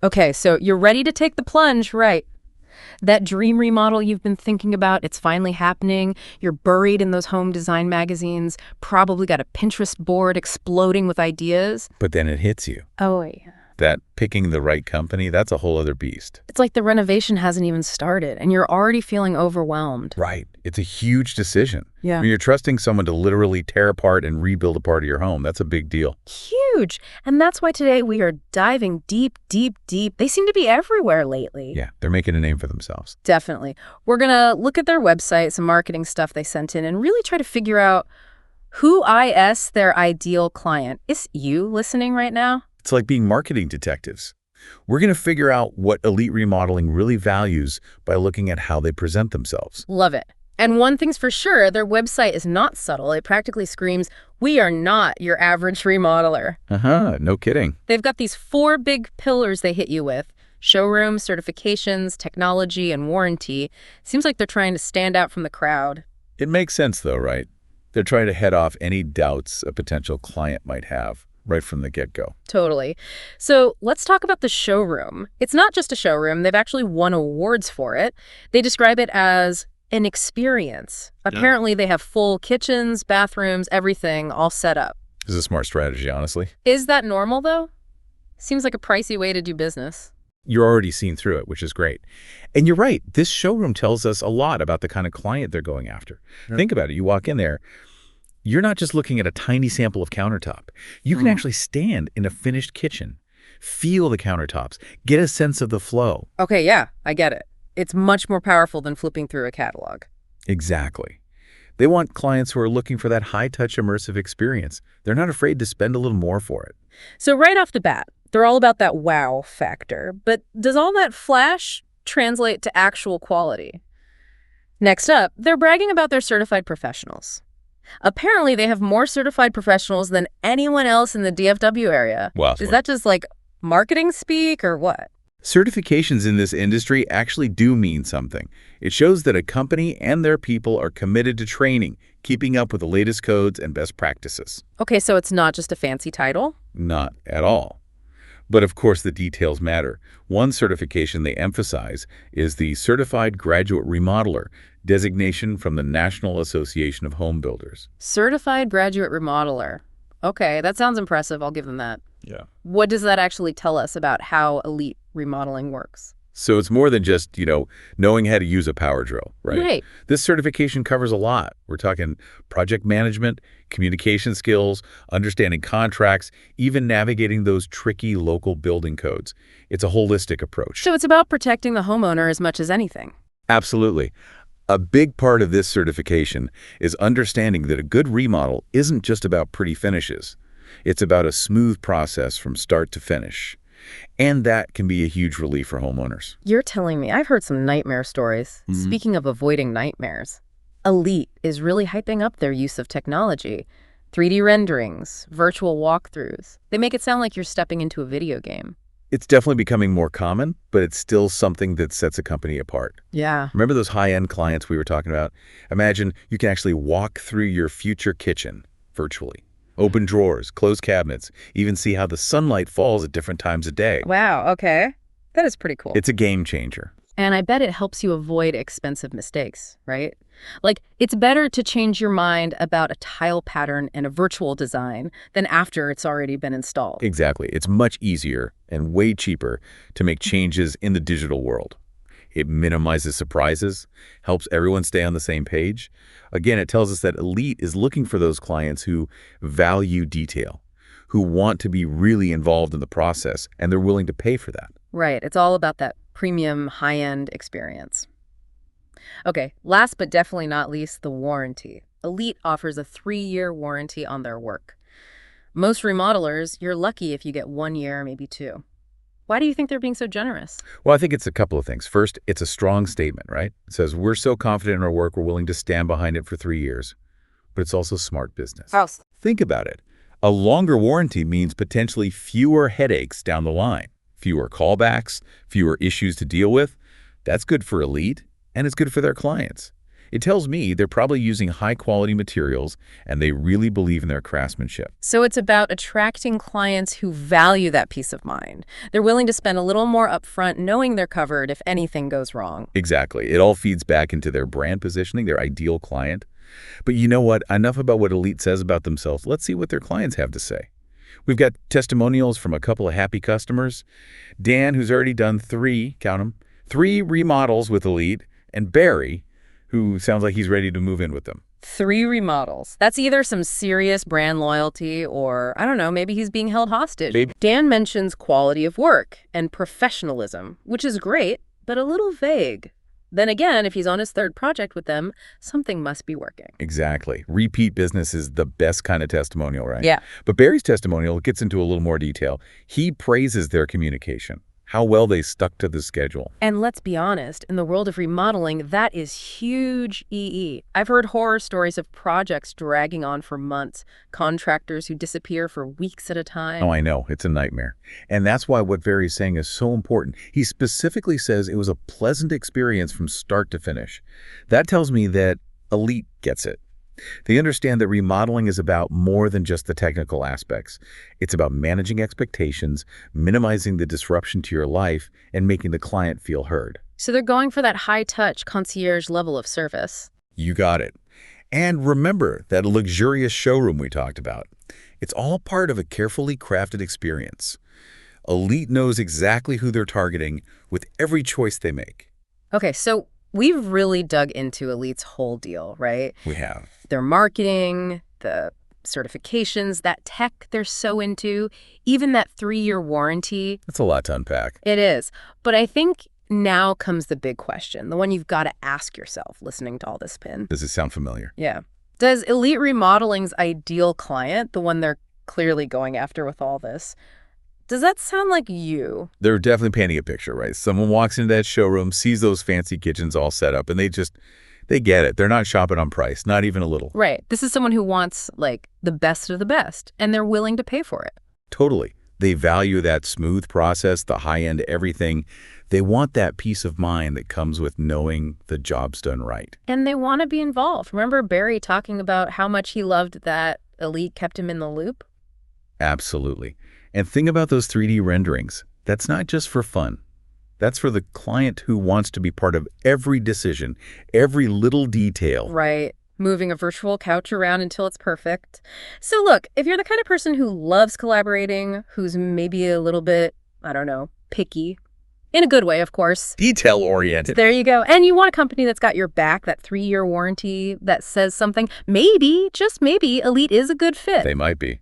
Okay, so you're ready to take the plunge, right? That dream remodel you've been thinking about, it's finally happening. You're buried in those home design magazines, probably got a Pinterest board exploding with ideas. But then it hits you. Oh, yeah. That picking the right company, that's a whole other beast. It's like the renovation hasn't even started, and you're already feeling overwhelmed. Right. It's a huge decision. Yeah. When you're trusting someone to literally tear apart and rebuild a part of your home, that's a big deal. Huge. And that's why today we are diving deep, deep, deep. They seem to be everywhere lately. Yeah, they're making a name for themselves. Definitely. We're going to look at their website, some marketing stuff they sent in, and really try to figure out who is their ideal client. Is you listening right now? It's like being marketing detectives. We're going to figure out what Elite Remodeling really values by looking at how they present themselves. Love it. And one thing's for sure, their website is not subtle. It practically screams, we are not your average remodeler. No kidding. They've got these 4 big pillars they hit you with: showroom, certifications, technology, and warranty. Seems like they're trying to stand out from the crowd. It makes sense though, right? They're trying to head off any doubts a potential client might have right from the get-go. Totally. So let's talk about the showroom. It's not just a showroom. They've actually won awards for it. They describe it as an experience. Apparently, they have full kitchens, bathrooms, everything all set up. This is a smart strategy, honestly. Is that normal, though? Seems like a pricey way to do business. You're already seen through it, which is great. And you're right. This showroom tells us a lot about the kind of client they're going after. Think about it. You walk in there, you're not just looking at a tiny sample of countertop. You can actually stand in a finished kitchen, feel the countertops, get a sense of the flow. Okay, yeah, I get it. It's much more powerful than flipping through a catalog. Exactly. They want clients who are looking for that high-touch immersive experience. They're not afraid to spend a little more for it. So right off the bat, they're all about that wow factor. But does all that flash translate to actual quality? Next up, they're bragging about their certified professionals. Apparently, they have more certified professionals than anyone else in the DFW area. Wow. Is that just like marketing speak or what? Certifications in this industry actually do mean something. It shows that a company and their people are committed to training, keeping up with the latest codes and best practices. Okay, so it's not just a fancy title? Not at all. But of course, the details matter. One certification they emphasize is the Certified Graduate Remodeler designation from the National Association of Home Builders. Certified Graduate Remodeler. Okay, that sounds impressive. I'll give them that. Yeah. What does that actually tell us about how elite remodeling works? So it's more than just, knowing how to use a power drill, right? Right. This certification covers a lot. We're talking project management, communication skills, understanding contracts, even navigating those tricky local building codes. It's a holistic approach. So it's about protecting the homeowner as much as anything. Absolutely. A big part of this certification is understanding that a good remodel isn't just about pretty finishes. It's about a smooth process from start to finish. And that can be a huge relief for homeowners. You're telling me I've heard some nightmare stories. Speaking of avoiding nightmares, Elite is really hyping up their use of technology. 3D renderings, virtual walkthroughs. They make it sound like you're stepping into a video game. It's definitely becoming more common, but it's still something that sets a company apart. Yeah. Remember those high-end clients we were talking about? Imagine you can actually walk through your future kitchen virtually. Open drawers, close cabinets, even see how the sunlight falls at different times of day. Wow, okay. That is pretty cool. It's a game changer. And I bet it helps you avoid expensive mistakes, right? Like, it's better to change your mind about a tile pattern in a virtual design than after it's already been installed. Exactly. It's much easier and way cheaper to make changes in the digital world. It minimizes surprises, helps everyone stay on the same page. Again, it tells us that Elite is looking for those clients who value detail, who want to be really involved in the process, and they're willing to pay for that. Right. It's all about that premium high-end experience. Okay, last but definitely not least, the warranty. Elite offers a 3-year warranty on their work. Most remodelers, you're lucky if you get 1 year, maybe 2. Why do you think they're being so generous? Well, I think it's a couple of things. First, it's a strong statement, right? It says, we're so confident in our work, we're willing to stand behind it for 3 years. But it's also smart business. Think about it. A longer warranty means potentially fewer headaches down the line, fewer callbacks, fewer issues to deal with. That's good for Elite, and it's good for their clients. It tells me they're probably using high-quality materials and they really believe in their craftsmanship. So it's about attracting clients who value that peace of mind. They're willing to spend a little more upfront knowing they're covered if anything goes wrong. Exactly. It all feeds back into their brand positioning, their ideal client. But you know what? Enough about what Elite says about themselves. Let's see what their clients have to say. We've got testimonials from a couple of happy customers. Dan, who's already done count them, 3 remodels with Elite, and Barry, who sounds like he's ready to move in with them. 3 remodels. That's either some serious brand loyalty or, I don't know, maybe he's being held hostage. Maybe. Dan mentions quality of work and professionalism, which is great, but a little vague. Then again, if he's on his 3rd project with them, something must be working. Exactly. Repeat business is the best kind of testimonial, right? Yeah. But Barry's testimonial gets into a little more detail. He praises their communication, how well they stuck to the schedule. And let's be honest, in the world of remodeling, that is huge EE. I've heard horror stories of projects dragging on for months, contractors who disappear for weeks at a time. Oh, I know. It's a nightmare. And that's why what Barry's saying is so important. He specifically says it was a pleasant experience from start to finish. That tells me that Elite gets it. They understand that remodeling is about more than just the technical aspects. It's about managing expectations, minimizing the disruption to your life, and making the client feel heard. So they're going for that high-touch concierge level of service. You got it. And remember that luxurious showroom we talked about. It's all part of a carefully crafted experience. Elite knows exactly who they're targeting with every choice they make. Okay, so we've really dug into Elite's whole deal, right? We have. Their marketing, the certifications, that tech they're so into, even that 3-year warranty. That's a lot to unpack. It is. But I think now comes the big question, the one you've got to ask yourself listening to all this, Pin. Does it sound familiar? Yeah. Does Elite Remodeling's ideal client, the one they're clearly going after with all this, does that sound like you? They're definitely painting a picture, right? Someone walks into that showroom, sees those fancy kitchens all set up, and they get it. They're not shopping on price, not even a little. Right. This is someone who wants, like, the best of the best, and they're willing to pay for it. Totally. They value that smooth process, the high-end everything. They want that peace of mind that comes with knowing the job's done right. And they want to be involved. Remember Barry talking about how much he loved that Elite kept him in the loop? Absolutely. And think about those 3D renderings. That's not just for fun. That's for the client who wants to be part of every decision, every little detail. Right. Moving a virtual couch around until it's perfect. So look, if you're the kind of person who loves collaborating, who's maybe a little bit, I don't know, picky, in a good way, of course. Detail-oriented. There you go. And you want a company that's got your back, that 3-year warranty that says something. Maybe, just maybe, Elite is a good fit. They might be.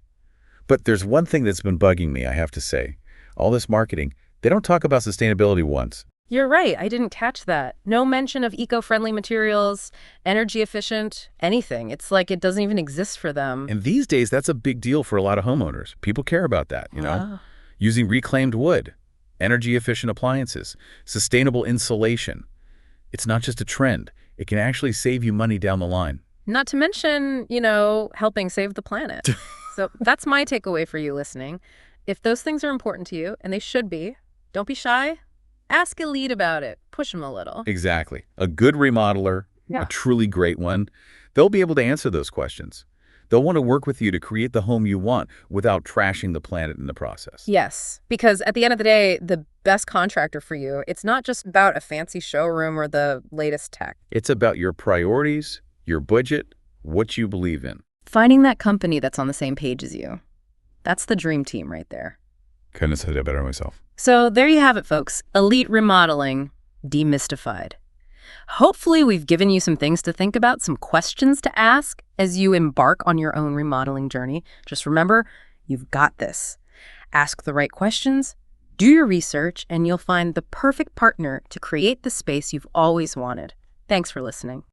But there's one thing that's been bugging me, I have to say. All this marketing, they don't talk about sustainability once. You're right. I didn't catch that. No mention of eco-friendly materials, energy efficient, anything. It's like it doesn't even exist for them. And these days, that's a big deal for a lot of homeowners. People care about that, you know? Ah. Using reclaimed wood, energy-efficient appliances, sustainable insulation. It's not just a trend. It can actually save you money down the line. Not to mention, helping save the planet. So that's my takeaway for you listening. If those things are important to you, and they should be, don't be shy. Ask Elite about it. Push them a little. Exactly. A good remodeler, Yeah. a truly great one, they'll be able to answer those questions. They'll want to work with you to create the home you want without trashing the planet in the process. Yes, because at the end of the day, the best contractor for you, it's not just about a fancy showroom or the latest tech. It's about your priorities, your budget, what you believe in. Finding that company that's on the same page as you. That's the dream team right there. Couldn't have said that better myself. So there you have it, folks. Elite Remodeling demystified. Hopefully we've given you some things to think about, some questions to ask as you embark on your own remodeling journey. Just remember, you've got this. Ask the right questions, do your research, and you'll find the perfect partner to create the space you've always wanted. Thanks for listening.